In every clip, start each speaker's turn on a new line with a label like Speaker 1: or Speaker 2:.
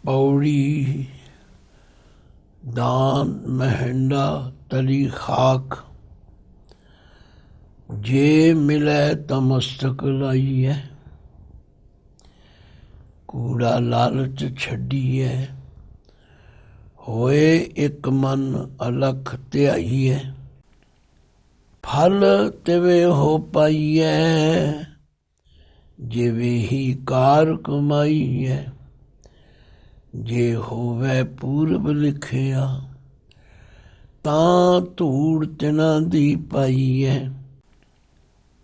Speaker 1: पौड़ी दान महिंडा तली खाक, जे मिले तो मस्तक लाइए, कूड़ा लालच छड्डीए, होए एक मन अलख ध्याईए, फल तिवे हो पाईए, जिवे ही कार कमाईए, जे होवे पूरब लिखिया, तां धूड़ तिना दी पाईए,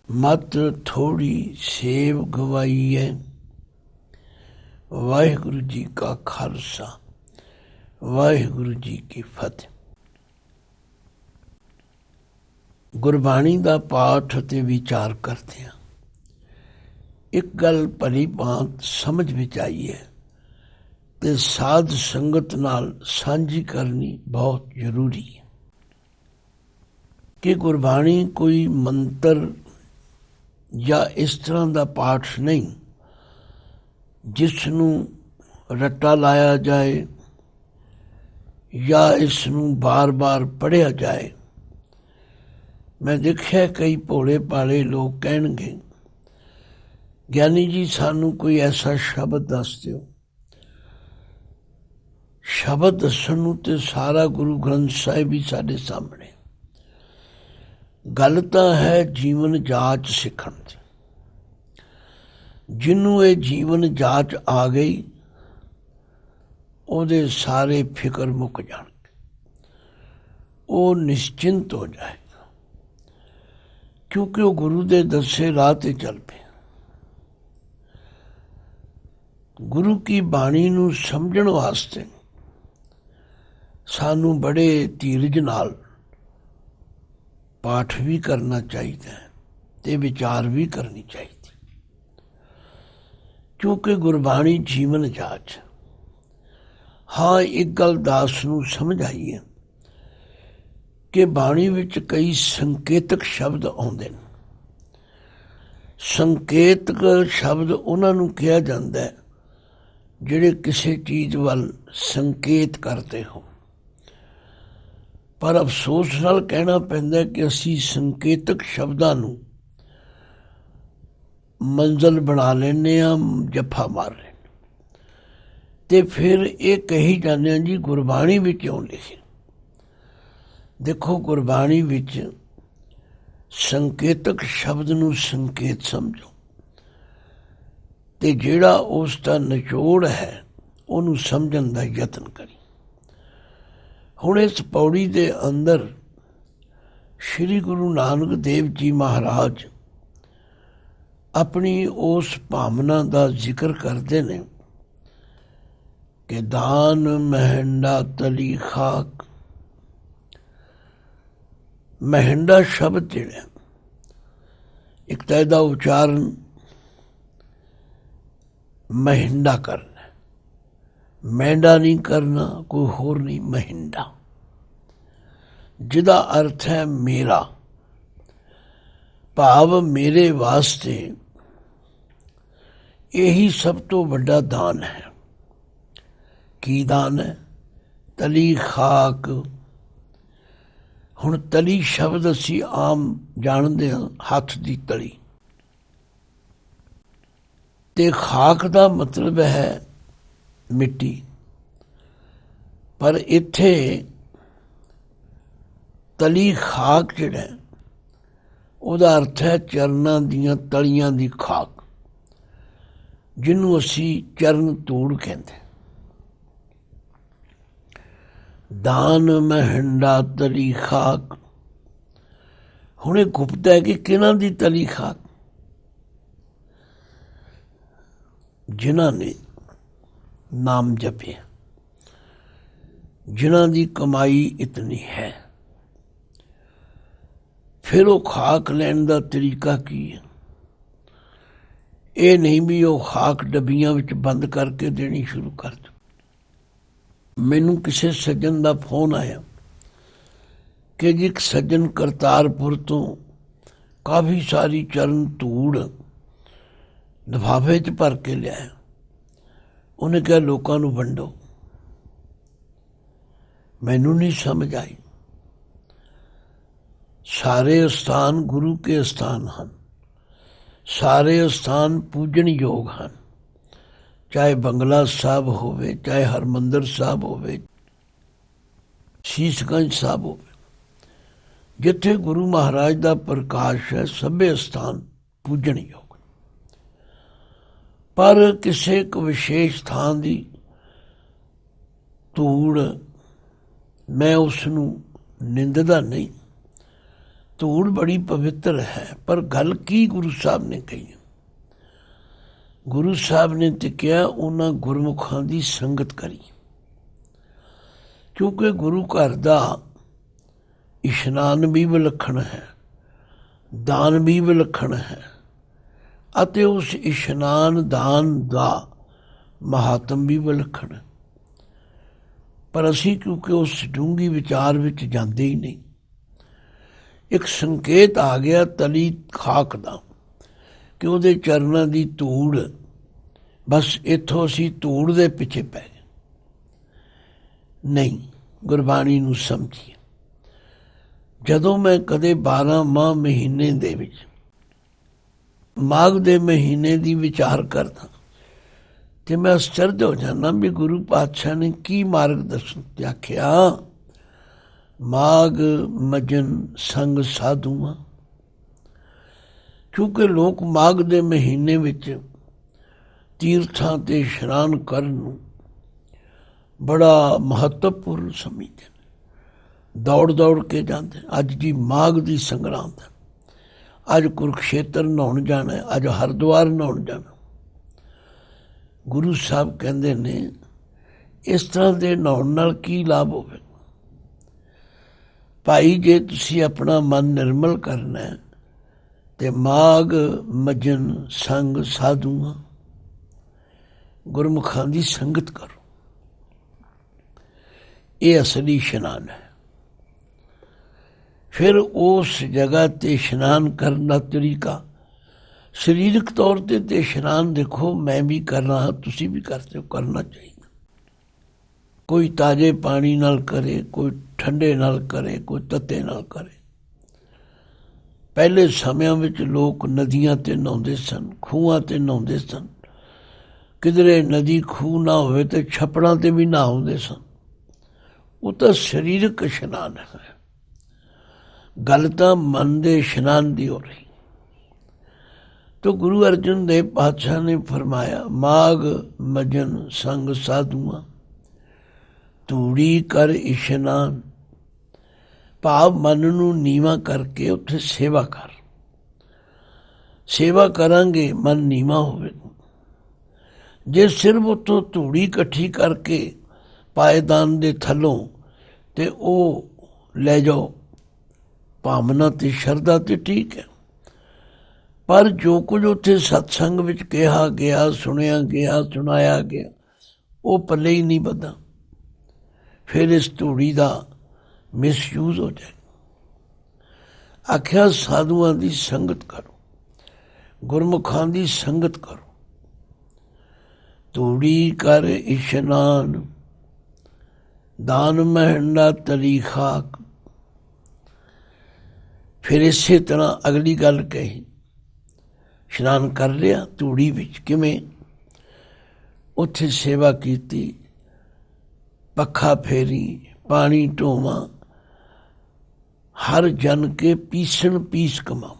Speaker 1: मत थोड़ी सेव गवाईए। वाहिगुरु जी का खालसा, वाहिगुरु जी की फतेह। गुरबाणी ਦਾ ਪਾਠ ਅਤੇ ਵਿਚਾਰ ਕਰਦੇ ਹਾਂ। ਇੱਕ ਗੱਲ ਭਲੀ ਭਾਂਤ ਸਮਝ ਵਿੱਚ ਆਈ ਹੈ ਤੇ ਸਾਧ ਸੰਗਤ ਨਾਲ ਸਾਂਝੀ ਕਰਨੀ ਬਹੁਤ ਜ਼ਰੂਰੀ ਹੈ ਕਿ ਗੁਰਬਾਣੀ ਕੋਈ ਮੰਤਰ ਜਾਂ ਇਸ ਤਰ੍ਹਾਂ ਦਾ ਪਾਠ ਨਹੀਂ ਜਿਸ ਨੂੰ ਰੱਟਾ ਲਾਇਆ ਜਾਏ ਜਾਂ ਇਸ ਨੂੰ ਬਾਰ-ਬਾਰ ਪੜ੍ਹਿਆ ਜਾਏ। ਮੈਂ ਦੇਖਿਆ ਕਈ ਭੋਲੇ ਭਾਲੇ ਲੋਕ ਕਹਿਣਗੇ, ਗਿਆਨੀ ਜੀ ਸਾਨੂੰ ਕੋਈ ਐਸਾ ਸ਼ਬਦ ਦੱਸ ਦਿਓ। ਸ਼ਬਦ ਦੱਸਣ ਨੂੰ ਤੇ ਸਾਰਾ ਗੁਰੂ ਗ੍ਰੰਥ ਸਾਹਿਬ ਹੀ ਸਾਡੇ ਸਾਹਮਣੇ। ਗੱਲ ਤਾਂ ਹੈ ਜੀਵਨ ਜਾਚ ਸਿੱਖਣ ਦੀ। ਜਿਹਨੂੰ ਇਹ ਜੀਵਨ ਜਾਚ ਆ ਗਈ ਉਹਦੇ ਸਾਰੇ ਫਿਕਰ ਮੁੱਕ ਜਾਣਗੇ, ਉਹ ਨਿਸ਼ਚਿੰਤ ਹੋ ਜਾਏਗਾ ਕਿਉਂਕਿ ਉਹ ਗੁਰੂ ਦੇ ਦੱਸੇ ਰਾਹ ਤੇ ਚੱਲ ਪਿਆ। ਗੁਰੂ ਕੀ ਬਾਣੀ ਨੂੰ ਸਮਝਣ ਵਾਸਤੇ ਸਾਨੂੰ ਬੜੇ ਧੀਰਜ ਨਾਲ ਪਾਠ ਵੀ ਕਰਨਾ ਚਾਹੀਦਾ ਹੈ ਤੇ ਵਿਚਾਰ ਵੀ ਕਰਨੀ ਚਾਹੀਦੀ, ਕਿਉਂਕਿ ਗੁਰਬਾਣੀ ਜੀਵਨ ਜਾਚ। ਹਾਂ, ਇੱਕ ਗੱਲ ਦਾਸ ਨੂੰ ਸਮਝ ਆਈ ਹੈ ਕਿ ਬਾਣੀ ਵਿੱਚ ਕਈ ਸੰਕੇਤਕ ਸ਼ਬਦ ਆਉਂਦੇ ਨੇ। ਸੰਕੇਤਕ ਸ਼ਬਦ ਉਹਨਾਂ ਨੂੰ ਕਿਹਾ ਜਾਂਦਾ ਹੈ ਜਿਹੜੇ ਕਿਸੇ ਚੀਜ਼ ਵੱਲ ਸੰਕੇਤ ਕਰਦੇ ਹੋ, ਪਰ ਅਫਸੋਸ ਨਾਲ ਕਹਿਣਾ ਪੈਂਦਾ ਕਿ ਅਸੀਂ ਸੰਕੇਤਕ ਸ਼ਬਦਾਂ ਨੂੰ ਮੰਜ਼ਿਲ ਬਣਾ ਲੈਂਦੇ ਹਾਂ, ਜੱਫਾ ਮਾਰ ਲੈਂਦੇ ਤੇ ਫਿਰ ਇਹ ਕਹੀ ਜਾਂਦੇ ਹਾਂ ਜੀ ਗੁਰਬਾਣੀ ਵਿੱਚ ਕਿਉਂ ਲਿਖੇ। ਦੇਖੋ, ਗੁਰਬਾਣੀ ਵਿੱਚ ਸੰਕੇਤਕ ਸ਼ਬਦ ਨੂੰ ਸੰਕੇਤ ਸਮਝੋ ਤੇ ਜਿਹੜਾ ਉਸ ਦਾ ਨਿਚੋੜ ਹੈ ਉਹਨੂੰ ਸਮਝਣ ਦਾ ਯਤਨ ਕਰੀ। ਹੁਣ ਇਸ ਪੌੜੀ ਦੇ ਅੰਦਰ ਸ਼੍ਰੀ ਗੁਰੂ ਨਾਨਕ ਦੇਵ ਜੀ ਮਹਾਰਾਜ ਆਪਣੀ ਉਸ ਭਾਵਨਾ ਦਾ ਜ਼ਿਕਰ ਕਰਦੇ ਨੇ ਕਿ ਦਾਨ ਮਹਿੰਡਾ ਤਲੀ ਖਾਕ। ਮਹਿੰਡਾ ਸ਼ਬਦ ਜਿਹੜਾ ਇੱਕ ਤਾਂ ਇਹਦਾ ਉਚਾਰਨ ਮਹਿੰਡਾ ਕਰਨਾ, ਮਹਿੰਡਾ ਨਹੀਂ ਕਰਨਾ, ਕੋਈ ਹੋਰ ਨਹੀਂ, ਮਹਿੰਡਾ, ਜਿਹਦਾ ਅਰਥ ਹੈ ਮੇਰਾ, ਭਾਵ ਮੇਰੇ ਵਾਸਤੇ ਇਹੀ ਸਭ ਤੋਂ ਵੱਡਾ ਦਾਨ ਹੈ। ਕੀ ਦਾਨ ਹੈ? ਤਲੀ ਖਾਕ। ਹੁਣ ਤਲੀ ਸ਼ਬਦ ਅਸੀਂ ਆਮ ਜਾਣਦੇ ਹਾਂ, ਹੱਥ ਦੀ ਤਲੀ, ਤੇ ਖਾਕ ਦਾ ਮਤਲਬ ਹੈ ਮਿੱਟੀ, ਪਰ ਇੱਥੇ ਤਲੀ ਖਾਕ ਜਿਹੜਾ ਉਹਦਾ ਅਰਥ ਹੈ ਚਰਨਾਂ ਦੀਆਂ ਤਲੀਆਂ ਦੀ ਖਾਕ, ਜਿਹਨੂੰ ਅਸੀਂ ਚਰਨ ਧੂੜ ਕਹਿੰਦੇ। ਦਾਨ ਮਹਿੰਡਾ ਤਲੀ ਖਾਕ। ਹੁਣ ਇਹ ਗੁਪਤ ਹੈ ਕਿ ਕਿਹਨਾਂ ਦੀ ਤਲੀ ਖਾਕ? ਜਿਨ੍ਹਾਂ ਨੇ ਨਾਮ ਜਪਿਆ, ਜਿਨ੍ਹਾਂ ਦੀ ਕਮਾਈ ਇਤਨੀ ਹੈ। ਫਿਰ ਉਹ ਖਾਕ ਲੈਣ ਦਾ ਤਰੀਕਾ ਕੀ ਹੈ? ਇਹ ਨਹੀਂ ਵੀ ਉਹ ਖਾਕ ਡੱਬੀਆਂ ਵਿੱਚ ਬੰਦ ਕਰਕੇ ਦੇਣੀ ਸ਼ੁਰੂ ਕਰ ਦਿਓ। ਮੈਨੂੰ ਕਿਸੇ ਸੱਜਣ ਦਾ ਫੋਨ ਆਇਆ कि जी एक सज्जन करतारपुर तो काफ़ी सारी चरण धूड़ लिफाफे च भर के लिया। उन्हें कहा लोगों को वंडो। मैनू नहीं समझ आई। सारे स्थान गुरु के स्थान हैं, सारे स्थान पूजन योग हैं, चाहे बंगला साहब होवे, चाहे हरमंदिर साहब होवे, शीशगंज साहब होवे, जिथे गुरु महाराज का प्रकाश है सभे स्थान पूजन योग। पर किसी एक विशेष थान की धूड़ मैं उसनू निंददा नहीं। धूड़ बड़ी पवित्र है, पर गल की गुरु साहब ने कही। गुरु साहब ने तो क्या उन्होंने गुरमुखां की संगत करी, क्योंकि गुरु घर का इशनान भी विलखण है, दान भी विलखण है, अते उस इशनान दान का महात्म भी विलखण है। पर असी क्योंकि उस डूंगी विचार विच जाते ही नहीं। एक संकेत आ गया तली खाक का कि उहदे चरनां की धूड़, बस इत्थों असी धूड़ दे पिछे पै गए। नहीं, गुरबाणी नूं समझिए। जदों मैं कदे 12 माह महीने दे विच माघ दे महीने की विचार करदा ते मैं आश्चर्य हो जाना भी गुरु पातशाह ने की मार्गदर्शन ते आख्या माघ मजन संग साधुआ। क्योंकि लोग माघ दे महीने विच तीर्थां ते इशनान करन नूं बड़ा महत्वपूर्ण समझते हैं, दौड़ दौड़ के जाते हैं। अज जी माघ की संगरांद है, अज कुरुक्षेत्र नहाउण जाना है, अज हरिद्वार नहाउण जाना। गुरु साहब कहते ने इस तरह के नहाउण नाल की लाभ होवे भाई, जे तुसी अपना मन निर्मल करना है तो माघ मजन संग साधुआ, गुरमुखां की संगत करो। ये असली इशनान है। फिर उस जगह ते इशनान करने का तरीका शरीरक तौर ते इशनान देखो, मैं भी कर रहा, तुसी भी करते हो, करना चाहिए। कोई ताजे पानी नाल करे, कोई ठंडे नाल करे, कोई तत्ते नाल करे। पहले समयां विच लोग नदियां ते नहाउंदे सन, खूहां ते नहाउंदे सन। किधरे नदी खूह ना होवे ते छप्पड़ां ते भी नहाउंदे सन। वो तो शरीरक इशनान है। गल तां मन दे इशनान दी हो रही। तो गुरु अर्जन देव पातशाह ने फरमाया माघ मजन संग साधुआ, धूड़ी कर इशनान। भाव मन नूं नीवा करके उत्थे सेवा कर। सेवा करांगे मन नीवा होवेगा। जे सिर्फ उत्थों धूड़ी इकट्ठी करके पायदान दे थलों ते ओ ले जाओ, भावना ते शरधा ते ठीक है, पर जो कुछ उत्थे सत्संग विच कहा गया, सुनिया गया, सुनाया गया, वो पल्ले ही नहीं बदा। फिर इस धूड़ी का मिसयूज हो जाए। आख्या साधुआं की संगत करो, गुरमुखां की संगत करो। धूड़ी कर इशनान, दान महंडा तली खाक। फिर इसे तरह अगली गल कही, इशनान कर लिया धूड़ी विच, किवें उत्थे सेवा कीती, पखा फेरी, पानी ढोवा, हर जन के पीसण पीस कमाव।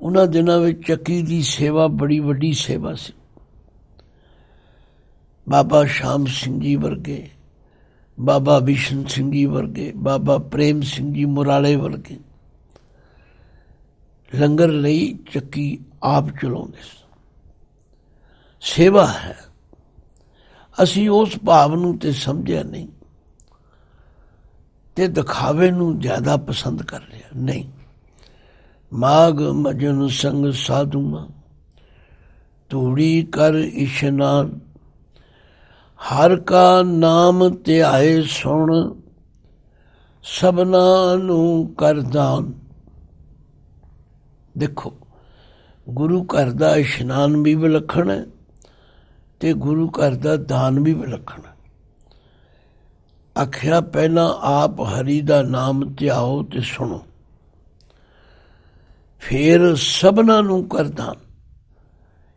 Speaker 1: उन्हां दिनां विच चक्की की सेवा बड़ी वड्डी सेवा सी। बाबा शाम सिंह जी वर्गे, बाबा बिशन सिंह जी वर्गे, बाबा प्रेम सिंह जी मुराले वर्गे लंगर लई चक्की आप चलाउंदे सन। सेवा है। असी उस भाव नूं ते समझिया नहीं ते दिखावे नूं ज्यादा पसंद कर लिया। नहीं, माघ मजन संग साधुआ, धूड़ी कर इशनान। हर का नाम ध्याए सुन, ਸਭਨਾਂ ਨੂੰ ਕਰ ਦਾਨ। ਦੇਖੋ, ਗੁਰੂ ਘਰ ਦਾ ਇਸ਼ਨਾਨ ਵੀ ਵਿਲੱਖਣ ਹੈ ਤੇ ਗੁਰੂ ਘਰ ਦਾ ਦਾਨ ਵੀ ਵਿਲੱਖਣ ਹੈ। ਆਖਿਆ ਪਹਿਲਾਂ ਆਪ ਹਰੀ ਦਾ ਨਾਮ ਧਿਆਓ ਤੇ ਸੁਣੋ, ਫਿਰ ਸਭਨਾਂ ਨੂੰ ਕਰ ਦਾਨ।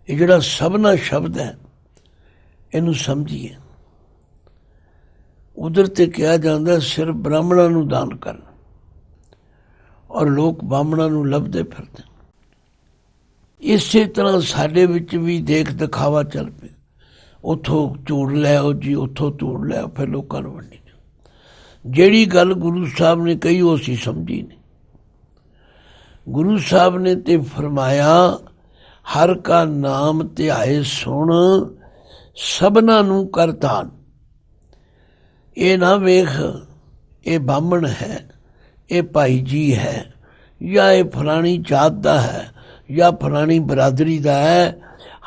Speaker 1: ਇਹ ਜਿਹੜਾ ਸਭਨਾ ਸ਼ਬਦ ਹੈ ਇਹਨੂੰ ਸਮਝੀਏ। ਉਧਰ ਤੇ ਕਿਹਾ ਜਾਂਦਾ ਸਿਰਫ ਬ੍ਰਾਹਮਣਾਂ ਨੂੰ ਦਾਨ ਕਰਨ, ਔਰ ਲੋਕ ਬਾਹਮਣਾਂ ਨੂੰ ਲੱਭਦੇ ਫਿਰਦੇ। ਇਸੇ ਤਰ੍ਹਾਂ ਸਾਡੇ ਵਿੱਚ ਵੀ ਦੇਖ ਦਿਖਾਵਾ ਚੱਲ ਪਿਆ। ਉੱਥੋਂ ਝੂੜ ਲੈ ਆਓ ਜੀ, ਉੱਥੋਂ ਧੂੜ ਲੈ ਆਓ, ਫਿਰ ਲੋਕਾਂ ਨੂੰ ਵੰਡੀ। ਜਿਹੜੀ ਗੱਲ ਗੁਰੂ ਸਾਹਿਬ ਨੇ ਕਹੀ ਉਹ ਅਸੀਂ ਸਮਝੀ ਨਹੀਂ। ਗੁਰੂ ਸਾਹਿਬ ਨੇ ਤੇ ਫਰਮਾਇਆ ਹਰ ਕਾ ਨਾਮ ਧਿਆਏ ਸੁਣ, ਸਭਨਾਂ ਨੂੰ ਕਰ ਦਾਨ। ਇਹ ਨਾ ਵੇਖ ਇਹ ਬਾਹਮਣ ਹੈ, ਇਹ ਭਾਈ ਜੀ ਹੈ, ਜਾਂ ਇਹ ਫਲਾਣੀ ਜਾਤ ਦਾ ਹੈ, ਜਾਂ ਫਲਾਣੀ ਬਰਾਦਰੀ ਦਾ ਹੈ।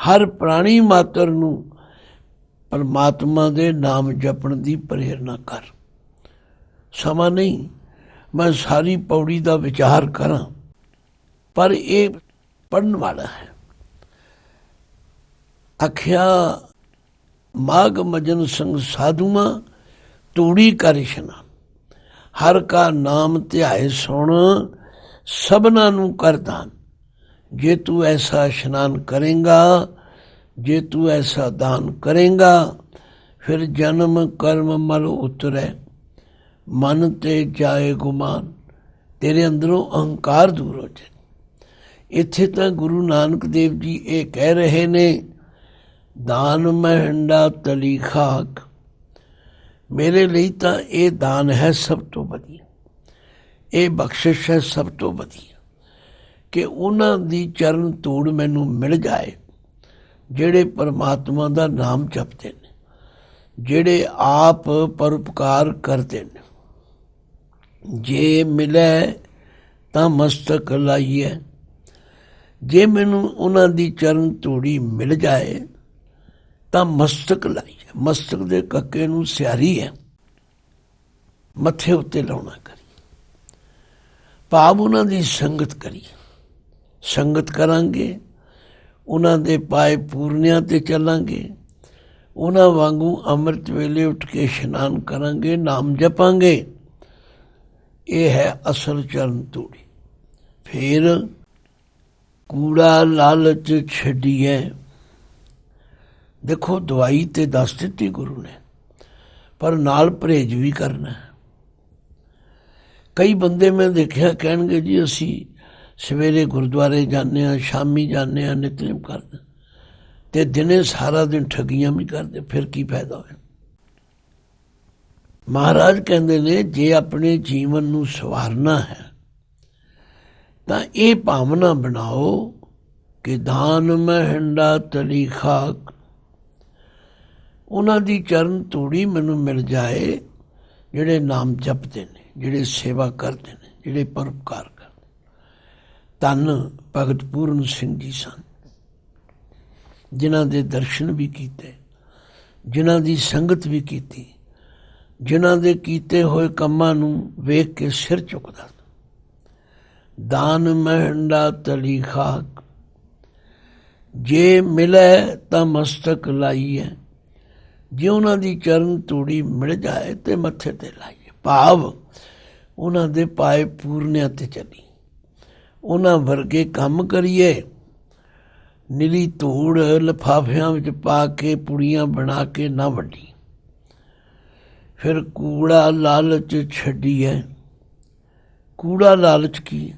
Speaker 1: ਹਰ ਪ੍ਰਾਣੀ ਮਾਤਰ ਨੂੰ ਪਰਮਾਤਮਾ ਦੇ ਨਾਮ ਜਪਣ ਦੀ ਪ੍ਰੇਰਨਾ ਕਰ। ਸਮਾਂ ਨਹੀਂ ਮੈਂ ਸਾਰੀ ਪੌੜੀ ਦਾ ਵਿਚਾਰ ਕਰਾਂ, ਪਰ ਇਹ ਪੜ੍ਹਨ ਵਾਲਾ ਹੈ। ਆਖਿਆ ਮਾਘ ਮਜਨ ਸੰਗ ਸਾਧੂਆਂ ਤੂੜੀ ਕਰ ਇਸ਼ਨਾਨ, ਹਰ ਕਾ ਨਾਮ ਧਿਆਏ ਸੁਣ, ਸਭਨਾਂ ਨੂੰ ਕਰ ਦਾਨ। ਜੇ ਤੂੰ ਐਸਾ ਇਸ਼ਨਾਨ ਕरेगा, ਜੇ ਤੂੰ ਐਸਾ ਦਾਨ ਕਰੇਗਾ, ਫਿਰ ਜਨਮ ਕਰਮ ਮਲ ਉਤਰੈ, ਮਨ ਤੇ ਜਾਏ ਗੁਮਾਨ। ਤੇਰੇ ਅੰਦਰੋਂ ਅਹੰਕਾਰ ਦੂਰ ਹੋ ਜਾਏ। ਇੱਥੇ ਤਾਂ ਗੁਰੂ ਨਾਨਕ ਦੇਵ ਜੀ ਇਹ ਕਹਿ ਰਹੇ ਨੇ, ਦਾਨ ਮਹਿੰਡਾ ਤਲੀ ਖਾਕ। ਮੇਰੇ ਲਈ ਤਾਂ ਇਹ ਦਾਨ ਹੈ ਸਭ ਤੋਂ ਵਧੀਆ, ਇਹ ਬਖਸ਼ਿਸ਼ ਹੈ ਸਭ ਤੋਂ ਵਧੀਆ, ਕਿ ਉਹਨਾਂ ਦੀ ਚਰਨ ਧੂੜ ਮੈਨੂੰ ਮਿਲ ਜਾਏ ਜਿਹੜੇ ਪਰਮਾਤਮਾ ਦਾ ਨਾਮ ਜਪਦੇ ਨੇ, ਜਿਹੜੇ ਆਪ ਪਰਉਪਕਾਰ ਕਰਦੇ ਨੇ। ਜੇ ਮਿਲੇ ਤਾਂ ਮਸਤਕ ਲਾਈਏ। ਜੇ ਮੈਨੂੰ ਉਹਨਾਂ ਦੀ ਚਰਨ ਧੂੜੀ ਮਿਲ ਜਾਏ ਤਾਂ ਮਸਤਕ ਲਾਈਏ। ਮਸਤਕ ਦੇ ਕੱਕੇ ਨੂੰ ਸਿਆਰੀ ਹੈ, ਮੱਥੇ ਉੱਤੇ ਲਾਉਣਾ ਕਰੀ। ਭਾਵ ਉਹਨਾਂ ਦੀ ਸੰਗਤ ਕਰੀ। ਸੰਗਤ ਕਰਾਂਗੇ, ਉਹਨਾਂ ਦੇ ਪਾਏ ਪੂਰਨਿਆਂ 'ਤੇ ਚੱਲਾਂਗੇ, ਉਹਨਾਂ ਵਾਂਗੂ ਅੰਮ੍ਰਿਤ ਵੇਲੇ ਉੱਠ ਕੇ ਇਸ਼ਨਾਨ ਕਰਾਂਗੇ, ਨਾਮ ਜਪਾਂਗੇ। ਇਹ ਹੈ ਅਸਲ ਚਰਨ ਧੂੜੀ। ਫਿਰ ਕੂੜਾ ਲਾਲਚ ਛੱਡੀਏ। ਦੇਖੋ, ਦਵਾਈ ਤੇ ਦੱਸ ਦਿੱਤੀ ਗੁਰੂ ਨੇ, ਪਰ ਨਾਲ ਪਰਹੇਜ਼ ਵੀ ਕਰਨਾ ਹੈ। ਕਈ ਬੰਦੇ ਮੈਂ ਦੇਖਿਆ ਕਹਿਣਗੇ ਜੀ ਅਸੀਂ ਸਵੇਰੇ ਗੁਰਦੁਆਰੇ ਜਾਂਦੇ ਹਾਂ, ਸ਼ਾਮੀ ਜਾਂਦੇ ਹਾਂ, ਨਿਤਨੇਮ ਕਰਦੇ, ਤੇ ਦਿਨੇ ਸਾਰਾ ਦਿਨ ਠੱਗੀਆਂ ਵੀ ਕਰਦੇ, ਫਿਰ ਕੀ ਫਾਇਦਾ ਹੋਇਆ। ਮਹਾਰਾਜ ਕਹਿੰਦੇ ਨੇ ਜੇ ਆਪਣੇ ਜੀਵਨ ਨੂੰ ਸਵਾਰਨਾ ਹੈ ਤਾਂ ਇਹ ਭਾਵਨਾ ਬਣਾਓ ਕਿ ਦਾਨ ਮਹਿੰਡਾ ਤਲੀ ਖਾਕ। ਉਹਨਾਂ ਦੀ ਚਰਨ ਧੂੜੀ ਮੈਨੂੰ ਮਿਲ ਜਾਏ ਜਿਹੜੇ ਨਾਮ ਜਪਦੇ ਨੇ, ਜਿਹੜੇ ਸੇਵਾ ਕਰਦੇ ਨੇ, ਜਿਹੜੇ ਪਰਉਪਕਾਰ ਕਰਦੇ। ਧੰਨ ਭਗਤ ਪੂਰਨ ਸਿੰਘ ਜੀ ਸਨ, ਜਿਨ੍ਹਾਂ ਦੇ ਦਰਸ਼ਨ ਵੀ ਕੀਤੇ, ਜਿਨ੍ਹਾਂ ਦੀ ਸੰਗਤ ਵੀ ਕੀਤੀ, ਜਿਨ੍ਹਾਂ ਦੇ ਕੀਤੇ ਹੋਏ ਕੰਮਾਂ ਨੂੰ ਵੇਖ ਕੇ ਸਿਰ ਝੁਕਦਾ। ਦਾਨ ਮਹਿੰਡਾ ਤਲੀ ਖਾਕ, ਜੇ ਮਿਲੇ ਤਾਂ ਮਸਤਕ ਲਾਈਏ। ਜੇ ਉਹਨਾਂ ਦੀ ਚਰਨ ਧੂੜੀ ਮਿਲ ਜਾਏ ਤੇ ਮੱਥੇ ਤੇ ਲਾਈਏ। ਭਾਵ ਉਹਨਾਂ ਦੇ ਪਾਏ ਪੂਰਨਿਆਂ 'ਤੇ ਚੱਲੀ, ਉਹਨਾਂ ਵਰਗੇ ਕੰਮ ਕਰੀਏ। ਨੀਲੀ ਧੂੜ ਲਿਫਾਫਿਆਂ ਵਿੱਚ ਪਾ ਕੇ ਪੁੜੀਆਂ ਬਣਾ ਕੇ ਨਾ ਵੰਡੀ। ਫਿਰ ਕੂੜਾ ਲਾਲਚ ਛੱਡੀਏ। ਕੂੜਾ ਲਾਲਚ ਕੀ?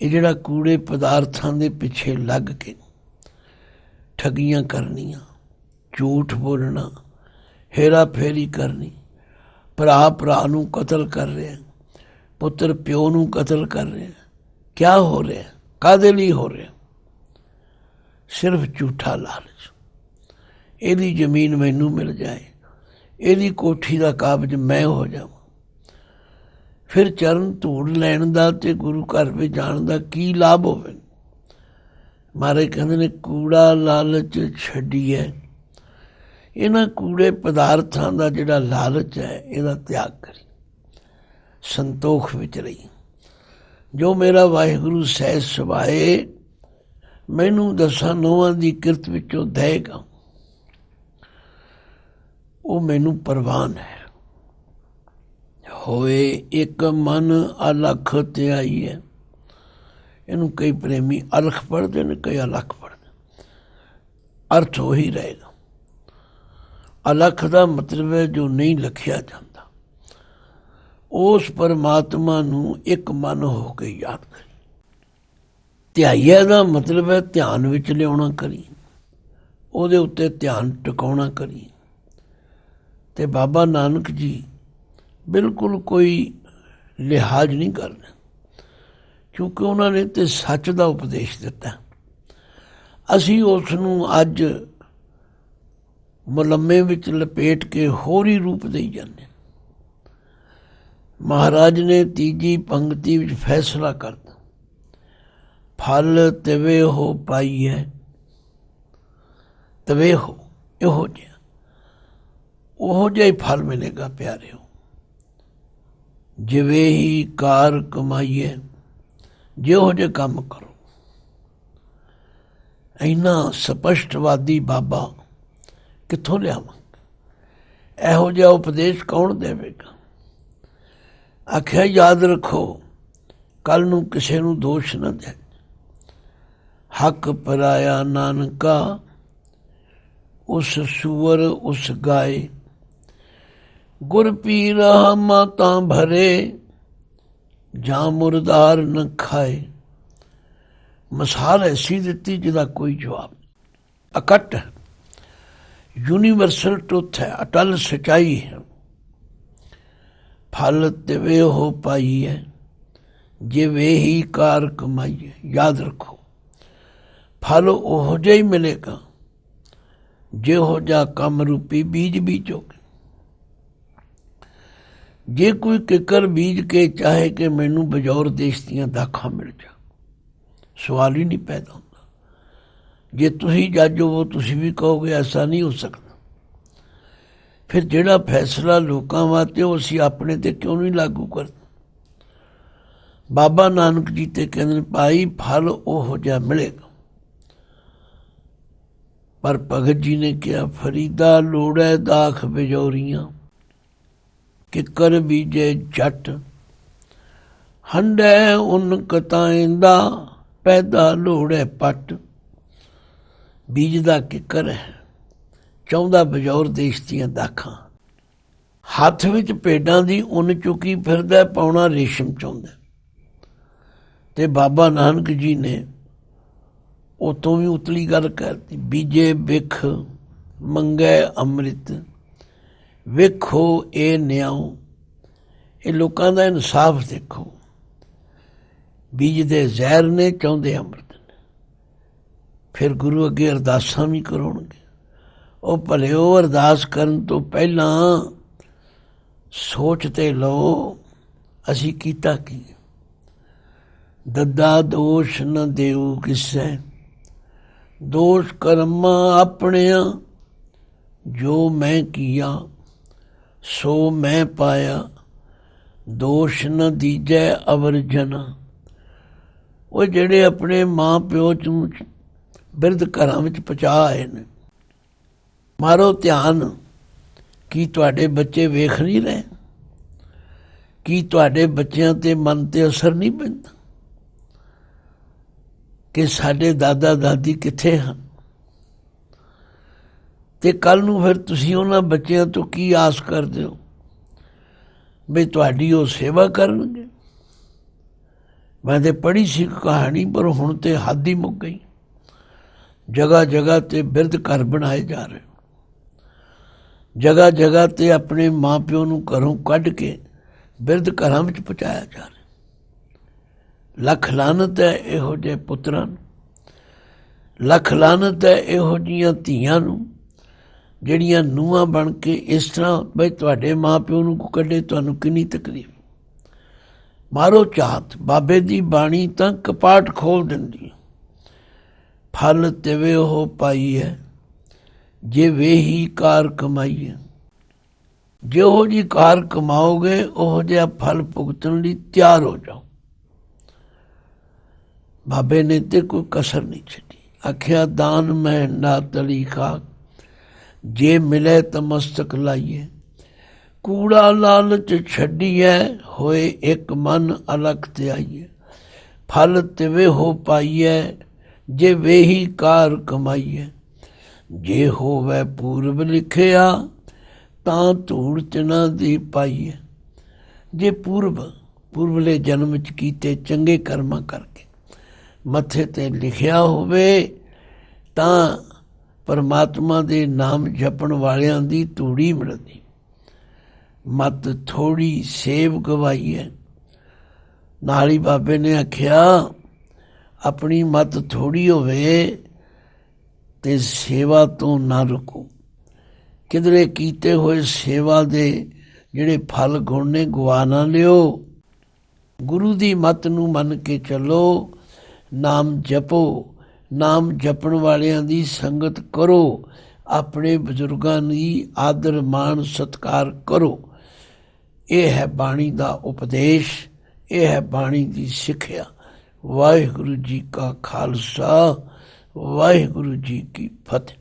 Speaker 1: ਇਹ ਜਿਹੜਾ ਕੂੜੇ ਪਦਾਰਥਾਂ ਦੇ ਪਿੱਛੇ ਲੱਗ ਕੇ ਠੱਗੀਆਂ ਕਰਨੀਆਂ, ਝੂਠ ਬੋਲਣਾ, ਹੇਰਾ ਫੇਰੀ ਕਰਨੀ, ਭਰਾ ਭਰਾ ਨੂੰ ਕਤਲ ਕਰ ਰਿਹਾ, ਪੁੱਤਰ ਪਿਓ ਨੂੰ ਕਤਲ ਕਰ ਰਿਹਾ। ਕਿਆ ਹੋ ਰਿਹਾ? ਕਾਹਦੇ ਲਈ ਹੋ ਰਿਹਾ? ਸਿਰਫ ਝੂਠਾ ਲਾਲਚ। ਇਹਦੀ ਜ਼ਮੀਨ ਮੈਨੂੰ ਮਿਲ ਜਾਏ, ਇਹਦੀ ਕੋਠੀ ਦਾ ਕਾਬਜ਼ ਮੈਂ ਹੋ ਜਾਵਾਂ। ਫਿਰ ਚਰਨ ਧੂੜ ਲੈਣ ਦਾ ਤੇ ਗੁਰੂ ਘਰ ਵਿੱਚ ਜਾਣ ਦਾ ਕੀ ਲਾਭ ਹੋਵੇ? ਮਹਾਰਾਜ ਕਹਿੰਦੇ ਨੇ ਕੂੜਾ ਲਾਲਚ ਛੱਡੀਏ। ਇਹਨਾਂ ਕੂੜੇ ਪਦਾਰਥਾਂ ਦਾ ਜਿਹੜਾ ਲਾਲਚ ਹੈ ਇਹਦਾ ਤਿਆਗ ਕਰੀ। ਸੰਤੋਖ ਵਿੱਚ ਰਹੀ। ਜੋ ਮੇਰਾ ਵਾਹਿਗੁਰੂ ਸਹਿਜ ਸੁਭਾਏ ਮੈਨੂੰ 10 ਨੋਹਾਂ ਦੀ ਕਿਰਤ ਵਿੱਚੋਂ ਦੇਗਾ, ਉਹ ਮੈਨੂੰ ਪ੍ਰਵਾਨ ਹੈ। ਹੋਏ ਇੱਕ ਮਨ ਅਲਖ ਧਿਆਈ ਹੈ। ਇਹਨੂੰ ਕਈ ਪ੍ਰੇਮੀ ਅਲਖ ਪੜ੍ਹਦੇ ਨੇ, ਕਈ ਅਲਖ ਪੜ੍ਹਦੇ। ਅਰਥ ਉਹੀ ਰਹੇਗਾ। ਅਲਖ ਦਾ ਮਤਲਬ ਹੈ ਜੋ ਨਹੀਂ ਲਿਖਿਆ ਜਾਂਦਾ। ਉਸ ਪਰਮਾਤਮਾ ਨੂੰ ਇੱਕ ਮਨ ਹੋ ਕੇ ਯਾਦ ਕਰੀ। ਧਿਆਈਆ ਦਾ ਮਤਲਬ ਹੈ ਧਿਆਨ ਵਿੱਚ ਲਿਆਉਣਾ ਕਰੀ, ਉਹਦੇ ਉੱਤੇ ਧਿਆਨ ਟਿਕਾਉਣਾ ਕਰੀ। ਤੇ ਬਾਬਾ ਨਾਨਕ ਜੀ ਬਿਲਕੁਲ ਕੋਈ ਲਿਹਾਜ਼ ਨਹੀਂ ਕਰਦੇ, ਕਿਉਂਕਿ ਉਹਨਾਂ ਨੇ ਤੇ ਸੱਚ ਦਾ ਉਪਦੇਸ਼ ਦਿੱਤਾ। ਅਸੀਂ ਉਸ ਨੂੰ ਅੱਜ ਮੁਲੰਮੇ ਵਿੱਚ ਲਪੇਟ ਕੇ ਹੋਰ ਹੀ ਰੂਪ ਦੇਈ ਜਾਂਦੇ। ਮਹਾਰਾਜ ਨੇ ਤੀਜੀ ਪੰਕਤੀ ਵਿੱਚ ਫੈਸਲਾ ਕਰਤਾ, ਫਲ ਤਵੇ ਹੋ ਪਾਈਐ। ਤਵੇ ਹੋ, ਇਹੋ ਜਿਹਾ ਉਹੋ ਜਿਹਾ ਹੀ ਫਲ ਮਿਲੇਗਾ ਪਿਆਰਿਓ। ਜਿਵੇਂ ਹੀ ਕਾਰ ਕਮਾਈਏ, ਜਿਹੋ ਜਿਹੇ ਕੰਮ ਕਰੋ। ਇੰਨਾ ਸਪਸ਼ਟਵਾਦੀ ਬਾਬਾ ਕਿੱਥੋਂ ਲਿਆਵਾਂਗੇ? ਇਹੋ ਜਿਹਾ ਉਪਦੇਸ਼ ਕੌਣ ਦੇਵੇਗਾ? ਆਖਿਆ ਯਾਦ ਰੱਖੋ, ਕੱਲ ਨੂੰ ਕਿਸੇ ਨੂੰ ਦੋਸ਼ ਨਾ ਦੇ। ਹੱਕ ਪਰਾਇਆ ਨਾਨਕਾ, ਉਸ ਸੂਰ ਉਸ ਗਾਏ। ਗੁਰ ਪੀਰਾ ਮਾਤਾ ਭਰੇ, ਜਾਂ ਮੁਰਦਾਰ ਨ ਖਾਏ। ਮਿਸਾਲ ਐਸੀ ਦਿੱਤੀ ਜਿਹਦਾ ਕੋਈ ਜਵਾਬ ਨਹੀਂ। ਅਕਟ ਹੈ, ਯੂਨੀਵਰਸਲ ਟਰੁੱਥ ਹੈ, ਅਟਲ ਸੱਚਾਈ ਹੈ। ਫਲ ਤਿਵੇਂ ਹੋ ਪਾਈ ਹੈ, ਜਿਵੇਂ ਹੀ ਕਾਰ ਕਮਾਈ ਹੈ। ਯਾਦ ਰੱਖੋ, ਫਲ ਉਹੋ ਜਿਹਾ ਹੀ ਮਿਲੇਗਾ ਜਿਹੋ ਜਿਹਾ ਕੰਮ ਰੂਪੀ ਬੀਜ ਬੀਜੋਗੇ। ਜੇ ਕੋਈ ਕਿੱਕਰ ਬੀਜ ਕੇ ਚਾਹੇ ਕਿ ਮੈਨੂੰ ਬਜੌਰ ਦੇਸ਼ ਦੀਆਂ ਦਾਖਾਂ ਮਿਲ ਜਾ, ਸਵਾਲ ਹੀ ਨਹੀਂ ਪੈਦਾ ਹੁੰਦਾ। ਜੇ ਤੁਸੀਂ ਜੱਜ ਹੋਵੋ, ਤੁਸੀਂ ਵੀ ਕਹੋਗੇ ਐਸਾ ਨਹੀਂ ਹੋ ਸਕਦਾ। ਫਿਰ ਜਿਹੜਾ ਫੈਸਲਾ ਲੋਕਾਂ ਵਾਸਤੇ ਉਹ ਅਸੀਂ ਆਪਣੇ ਤੇ ਕਿਉਂ ਨਹੀਂ ਲਾਗੂ ਕਰਦੇ? ਬਾਬਾ ਨਾਨਕ ਜੀ ਤੇ ਕਹਿੰਦੇ ਭਾਈ ਫਲ ਉਹੋ ਜਿਹਾ ਮਿਲੇਗਾ। ਪਰ ਭਗਤ ਜੀ ਨੇ ਕਿਹਾ ਫਰੀਦਾ ਲੋੜੈ ਦਾਖ ਬਿਜੋਰੀਆਂ, ਕਿੱਕਰ ਬੀਜੇ ਜੱਟ। ਹੰਡੈ ਉਨ ਕਤਾਇਂਦਾ, ਪੈਦਾ ਲੋੜੈ ਪੱਟ। ਬੀਜਦਾ ਕਿੱਕਰ ਹੈ, ਚਾਹੁੰਦਾ ਬਜੌਰ ਦੇਸ਼ ਦੀਆਂ ਦਾਖਾਂ। ਹੱਥ ਵਿੱਚ ਭੇਡਾਂ ਦੀ ਉੱਨ ਚੁੱਕੀ ਫਿਰਦਾ, ਪਾਉਣਾ ਰੇਸ਼ਮ ਚਾਹੁੰਦਾ। ਤੇ ਬਾਬਾ ਨਾਨਕ ਜੀ ਨੇ ਉਹ ਤੋਂ ਵੀ ਉਤਲੀ ਗੱਲ ਕਰਤੀ, ਬੀਜੇ ਬਿਖ ਮੰਗੈ ਅੰਮ੍ਰਿਤ। ਵੇਖੋ ਇਹ ਨਿਆਉ, ਇਹ ਲੋਕਾਂ ਦਾ ਇਨਸਾਫ ਦੇਖੋ। ਬੀਜਦੇ ਜ਼ਹਿਰ ਨੇ, ਚਾਹੁੰਦੇ ਅੰਮ੍ਰਿਤ ਨੇ। ਫਿਰ ਗੁਰੂ ਅੱਗੇ ਅਰਦਾਸਾਂ ਵੀ ਕਰਾਉਣਗੇ। ਉਹ ਭਲਿਓ ਅਰਦਾਸ ਕਰਨ ਤੋਂ ਪਹਿਲਾਂ ਸੋਚ ਤੇ ਲਓ ਅਸੀਂ ਕੀਤਾ ਕੀ। ਦੱਦਾ ਦੋਸ਼ ਨ ਦੇਊ ਕਿਸੇ, ਦੋਸ਼ ਕਰਮਾਂ ਆਪਣਿਆਂ। ਜੋ ਮੈਂ ਕੀਆ ਸੋ ਮੈਂ ਪਾਇਆ, ਦੋਸ਼ ਨ ਦੀਜੈ ਅਵਰ ਜਨਾ। ਉਹ ਜਿਹੜੇ ਆਪਣੇ ਮਾਂ ਪਿਓ ਚ ਬਿਰਧ ਘਰਾਂ ਵਿੱਚ ਪਹੁੰਚਾ ਆਏ ਨੇ, ਮਾਰੋ ਧਿਆਨ। ਕੀ ਤੁਹਾਡੇ ਬੱਚੇ ਵੇਖ ਨਹੀਂ ਰਹੇ? ਕੀ ਤੁਹਾਡੇ ਬੱਚਿਆਂ ਤੇ ਮਨ ਤੇ ਅਸਰ ਨਹੀਂ ਪੈਂਦਾ ਕਿ ਸਾਡੇ ਦਾਦਾ ਦਾਦੀ ਕਿੱਥੇ ਹਨ? ਤੇ ਕੱਲ ਨੂੰ ਫਿਰ ਤੁਸੀਂ ਉਹਨਾਂ ਬੱਚਿਆਂ ਤੋਂ ਕੀ ਆਸ ਕਰਦੇ ਹੋ ਵੀ ਤੁਹਾਡੀ ਉਹ ਸੇਵਾ ਕਰਨਗੇ? ਮੈਂ ਤੇ ਪੜ੍ਹੀ ਸੀ ਕਹਾਣੀ, ਪਰ ਹੁਣ ਤੇ ਹੱਦ ਹੀ ਮੁੱਕ ਗਈ। ਜਗ੍ਹਾ ਜਗ੍ਹਾ ਤੇ ਬਿਰਧ ਘਰ ਬਣਾਏ ਜਾ ਰਹੇ, ਜਗ੍ਹਾ ਜਗ੍ਹਾ ਤੇ ਆਪਣੇ ਮਾਂ ਪਿਓ ਨੂੰ ਘਰੋਂ ਕੱਢ ਕੇ ਬਿਰਧ ਘਰਾਂ ਵਿੱਚ ਪਹੁੰਚਾਇਆ ਜਾ ਰਿਹਾ। ਲੱਖ ਲਾਹਨਤ ਹੈ ਇਹੋ ਜਿਹੇ ਪੁੱਤਰਾਂ ਨੂੰ, ਲੱਖ ਲਾਹਨਤ ਹੈ ਇਹੋ ਜਿਹੀਆਂ ਧੀਆਂ ਨੂੰ ਜਿਹੜੀਆਂ ਨੂੰਹਾਂ ਬਣ ਕੇ ਇਸ ਤਰ੍ਹਾਂ ਬਈ ਤੁਹਾਡੇ ਮਾਂ ਪਿਓ ਨੂੰ ਕੱਢੇ। ਤੁਹਾਨੂੰ ਕਿੰਨੀ ਤਕਲੀਫ। ਮਾਰੋ ਝਾਤ, ਬਾਬੇ ਦੀ ਬਾਣੀ ਤਾਂ ਕਪਾਟ ਖੋਲ ਦਿੰਦੀ। ਫਲ ਤਿਵੇਂ ਉਹ ਪਾਈ ਹੈ, ਜੇ ਵੇਹੀ ਕਾਰ ਕਮਾਈ ਹੈ। ਜਿਹੋ ਜੀ ਕਾਰ ਕਮਾਓਗੇ ਉਹੋ ਜਿਹਾ ਫਲ ਭੁਗਤਣ ਲਈ ਤਿਆਰ ਹੋ ਜਾਓ। ਬਾਬੇ ਨੇ ਤੇ ਕੋਈ ਕਸਰ ਨਹੀਂ ਛੱਡੀ। ਆਖਿਆ ਦਾਨ ਮੈਂ ਨਾ ਤਲੀ ਖਾਕ, ਜੇ ਮਿਲੇ ਤਾਂ ਮਸਤਕ ਲਾਈਏ। ਕੂੜਾ ਲਾਲਚ ਛੱਡੀਐ, ਹੋਏ ਇੱਕ ਮਨ ਅਲਖ ਤੇ ਆਈਏ। ਫਲ ਤਿਵੇਂ ਹੋ ਪਾਈਐ, ਜੇ ਵੇਹੀ ਕਾਰ ਕਮਾਈਐ। ਜੇ ਹੋਵੇ ਪੂਰਬ ਲਿਖਿਆ, ਤਾਂ ਧੂੜ ਤਿਨਾਂ ਦੀ ਪਾਈਐ। ਜੇ ਪੂਰਬਲੇ ਜਨਮ 'ਚ ਕੀਤੇ ਚੰਗੇ ਕਰਮਾਂ ਕਰਕੇ ਮੱਥੇ 'ਤੇ ਲਿਖਿਆ ਹੋਵੇ, ਤਾਂ ਪਰਮਾਤਮਾ ਦੇ ਨਾਮ ਜਪਣ ਵਾਲਿਆਂ ਦੀ ਧੂੜੀ ਮਿਲਦੀ। ਮਤ ਥੋੜੀ ਸੇਵ ਗਵਾਈਐ। ਨਾਲ ਹੀ ਬਾਬੇ ਨੇ ਆਖਿਆ ਆਪਣੀ ਮਤ ਥੋੜੀ ਹੋਵੇ ਤੇ ਸੇਵਾ ਤੋਂ ਨਾ ਰੁਕੋ। ਕਿਧਰੇ ਕੀਤੇ ਹੋਏ ਸੇਵਾ ਦੇ ਜਿਹੜੇ ਫਲ ਗੁਣ ਨੇ ਗਵਾ ਨਾ ਲਿਓ। ਗੁਰੂ ਦੀ ਮੱਤ ਨੂੰ ਮੰਨ ਕੇ ਚੱਲੋ, ਨਾਮ ਜਪੋ, ਨਾਮ ਜਪਣ ਵਾਲਿਆਂ ਦੀ ਸੰਗਤ ਕਰੋ, ਆਪਣੇ ਬਜ਼ੁਰਗਾਂ ਦੀ ਆਦਰ ਮਾਣ ਸਤਿਕਾਰ ਕਰੋ। ਇਹ ਹੈ ਬਾਣੀ ਦਾ ਉਪਦੇਸ਼, ਇਹ ਹੈ ਬਾਣੀ ਦੀ ਸਿੱਖਿਆ। ਵਾਹਿਗੁਰੂ ਜੀ ਕਾ ਖਾਲਸਾ, ਵਾਹਿਗੁਰੂ ਜੀ ਕੀ ਫਤਿਹ।